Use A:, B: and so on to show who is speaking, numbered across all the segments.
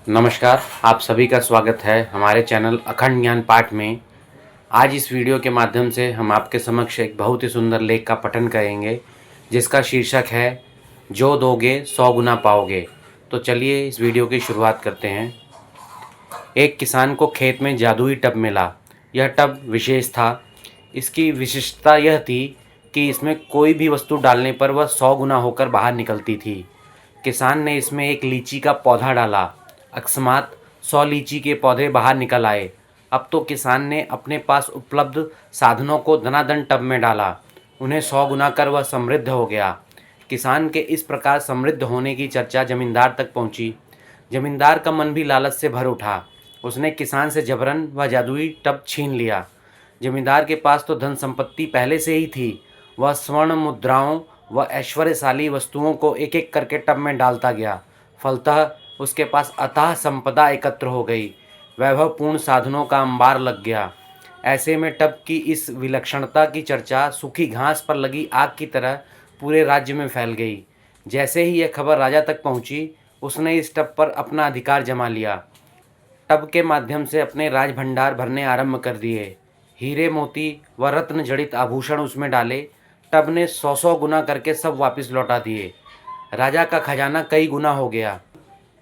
A: नमस्कार, आप सभी का स्वागत है हमारे चैनल अखंड ज्ञान पाठ में। आज इस वीडियो के माध्यम से हम आपके समक्ष एक बहुत ही सुंदर लेख का पठन करेंगे, जिसका शीर्षक है जो दोगे 100 गुना पाओगे। तो चलिए इस वीडियो की शुरुआत करते हैं। एक किसान को खेत में जादुई टब मिला। यह टब विशेष था। इसकी विशिष्टता यह थी कि इसमें कोई भी वस्तु डालने पर वह 100 गुना होकर बाहर निकलती थी। किसान ने इसमें एक लीची का पौधा डाला। अकस्मात 100 लीची के पौधे बाहर निकल आए। अब तो किसान ने अपने पास उपलब्ध साधनों को धनाधन टब में डाला। उन्हें 100 गुना कर वह समृद्ध हो गया। किसान के इस प्रकार समृद्ध होने की चर्चा जमींदार तक पहुंची। जमींदार का मन भी लालच से भर उठा। उसने किसान से जबरन वह जादुई टब छीन लिया। जमींदार के पास तो धन संपत्ति पहले से ही थी। वह स्वर्ण मुद्राओं व ऐश्वर्यशाली वस्तुओं को एक एक करके टब में डालता गया। फलतः उसके पास अथाह संपदा एकत्र हो गई। वैभवपूर्ण साधनों का अंबार लग गया। ऐसे में टब की इस विलक्षणता की चर्चा सूखी घास पर लगी आग की तरह पूरे राज्य में फैल गई। जैसे ही यह खबर राजा तक पहुंची, उसने इस टब पर अपना अधिकार जमा लिया। टब के माध्यम से अपने राज भंडार भरने आरंभ कर दिए। हीरे मोती व रत्न जड़ित आभूषण उसमें डाले। टब ने 100 गुना करके सब वापस लौटा दिए। राजा का खजाना कई गुना हो गया।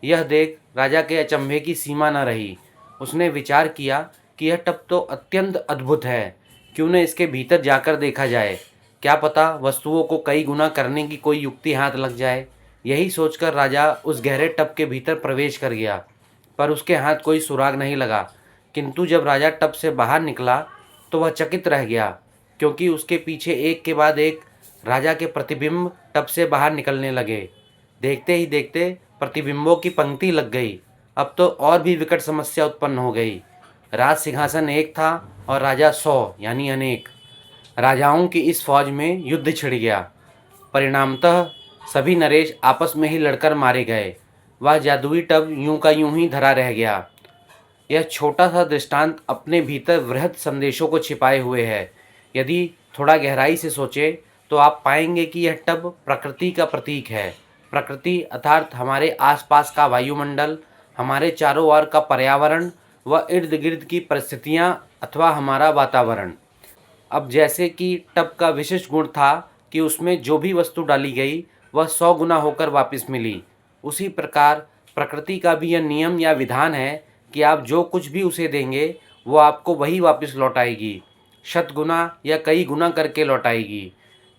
A: यह देख राजा के अचंभे की सीमा न रही। उसने विचार किया कि यह टब तो अत्यंत अद्भुत है। क्यों न इसके भीतर जाकर देखा जाए। क्या पता वस्तुओं को कई गुना करने की कोई युक्ति हाथ लग जाए। यही सोचकर राजा उस गहरे टब के भीतर प्रवेश कर गया, पर उसके हाथ कोई सुराग नहीं लगा। किंतु जब राजा टब से बाहर निकला तो वह चकित रह गया, क्योंकि उसके पीछे एक के बाद एक राजा के प्रतिबिंब टब से बाहर निकलने लगे। देखते ही देखते प्रतिबिंबों की पंक्ति लग गई। अब तो और भी विकट समस्या उत्पन्न हो गई। राज सिंहासन एक था और राजा 100 यानी अनेक। राजाओं की इस फौज में युद्ध छिड़ गया। परिणामतः सभी नरेश आपस में ही लड़कर मारे गए। वह जादुई टब यूं का यूं ही धरा रह गया। यह छोटा सा दृष्टांत अपने भीतर वृहद संदेशों को छिपाए हुए है। यदि थोड़ा गहराई से सोचे तो आप पाएंगे कि यह टब प्रकृति का प्रतीक है। प्रकृति अर्थात हमारे आसपास का वायुमंडल, हमारे चारों ओर का पर्यावरण व इर्द गिर्द की परिस्थितियाँ अथवा हमारा वातावरण। अब जैसे कि टब का विशिष्ट गुण था कि उसमें जो भी वस्तु डाली गई वह 100 गुना होकर वापस मिली, उसी प्रकार प्रकृति का भी यह नियम या विधान है कि आप जो कुछ भी उसे देंगे वो आपको वही वापस लौटाएगी। 100 गुना या कई गुना करके लौटाएगी।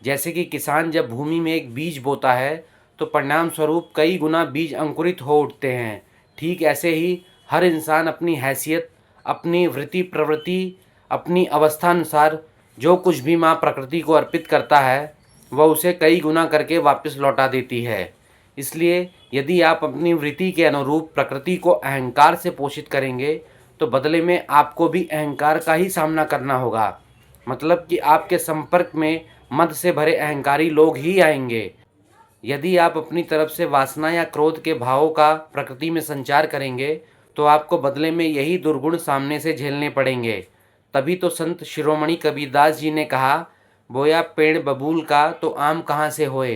A: जैसे कि किसान जब भूमि में एक बीज बोता है तो परिणाम स्वरूप कई गुना बीज अंकुरित हो उठते हैं। ठीक ऐसे ही हर इंसान अपनी हैसियत, अपनी वृत्ति प्रवृत्ति, अपनी अवस्था अनुसार जो कुछ भी माँ प्रकृति को अर्पित करता है वह उसे कई गुना करके वापस लौटा देती है। इसलिए यदि आप अपनी वृत्ति के अनुरूप प्रकृति को अहंकार से पोषित करेंगे तो बदले में आपको भी अहंकार का ही सामना करना होगा। मतलब कि आपके संपर्क में मद से भरे अहंकारी लोग ही आएंगे। यदि आप अपनी तरफ से वासना या क्रोध के भावों का प्रकृति में संचार करेंगे तो आपको बदले में यही दुर्गुण सामने से झेलने पड़ेंगे। तभी तो संत शिरोमणि कबीरदास जी ने कहा, बोया पेड़ बबूल का तो आम कहाँ से होए।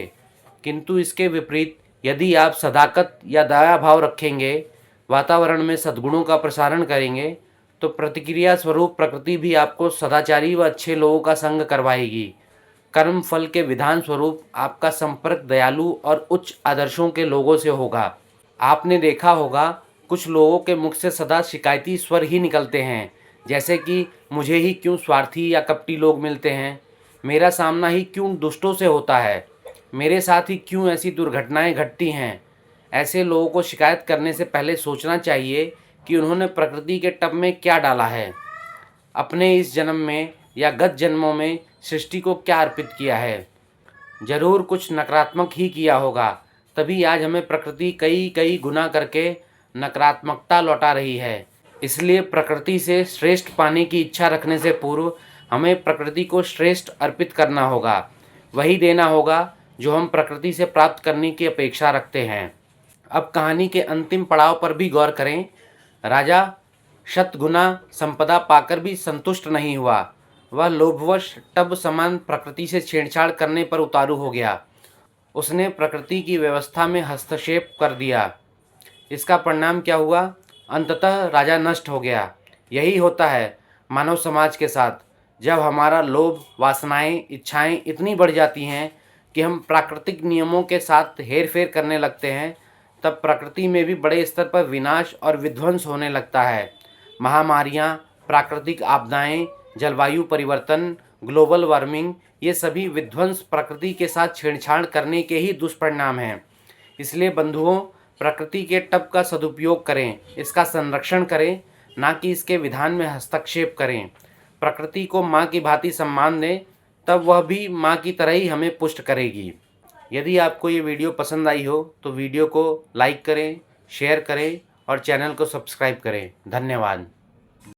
A: किंतु इसके विपरीत यदि आप सदाकत या दया भाव रखेंगे, वातावरण में सद्गुणों का प्रसारण करेंगे, तो प्रतिक्रिया स्वरूप प्रकृति भी आपको सदाचारी व अच्छे लोगों का संग करवाएगी। कर्म फल के विधान स्वरूप आपका संपर्क दयालु और उच्च आदर्शों के लोगों से होगा। आपने देखा होगा कुछ लोगों के मुख से सदा शिकायती स्वर ही निकलते हैं, जैसे कि मुझे ही क्यों स्वार्थी या कपटी लोग मिलते हैं, मेरा सामना ही क्यों दुष्टों से होता है, मेरे साथ ही क्यों ऐसी दुर्घटनाएं घटती हैं। ऐसे लोगों को शिकायत करने से पहले सोचना चाहिए कि उन्होंने प्रकृति के टब में क्या डाला है। अपने इस जन्म में या गत जन्मों में सृष्टि को क्या अर्पित किया है। जरूर कुछ नकारात्मक ही किया होगा, तभी आज हमें प्रकृति कई कई गुना करके नकारात्मकता लौटा रही है। इसलिए प्रकृति से श्रेष्ठ पाने की इच्छा रखने से पूर्व हमें प्रकृति को श्रेष्ठ अर्पित करना होगा। वही देना होगा जो हम प्रकृति से प्राप्त करने की अपेक्षा रखते हैं। अब कहानी के अंतिम पड़ाव पर भी गौर करें। राजा 100 गुना संपदा पाकर भी संतुष्ट नहीं हुआ। वह लोभवश टब समान प्रकृति से छेड़छाड़ करने पर उतारू हो गया। उसने प्रकृति की व्यवस्था में हस्तक्षेप कर दिया। इसका परिणाम क्या हुआ? अंततः राजा नष्ट हो गया। यही होता है मानव समाज के साथ। जब हमारा लोभ, वासनाएं, इच्छाएं इतनी बढ़ जाती हैं कि हम प्राकृतिक नियमों के साथ हेरफेर करने लगते हैं, तब प्रकृति में भी बड़े स्तर पर विनाश और विध्वंस होने लगता है। महामारियाँ, प्राकृतिक आपदाएं, जलवायु परिवर्तन, ग्लोबल वार्मिंग, ये सभी विध्वंस प्रकृति के साथ छेड़छाड़ करने के ही दुष्परिणाम हैं। इसलिए बंधुओं, प्रकृति के तप का सदुपयोग करें, इसका संरक्षण करें, ना कि इसके विधान में हस्तक्षेप करें। प्रकृति को माँ की भांति सम्मान दें, तब वह भी माँ की तरह ही हमें पुष्ट करेगी। यदि आपको ये वीडियो पसंद आई हो तो वीडियो को लाइक करें, शेयर करें और चैनल को सब्सक्राइब करें। धन्यवाद।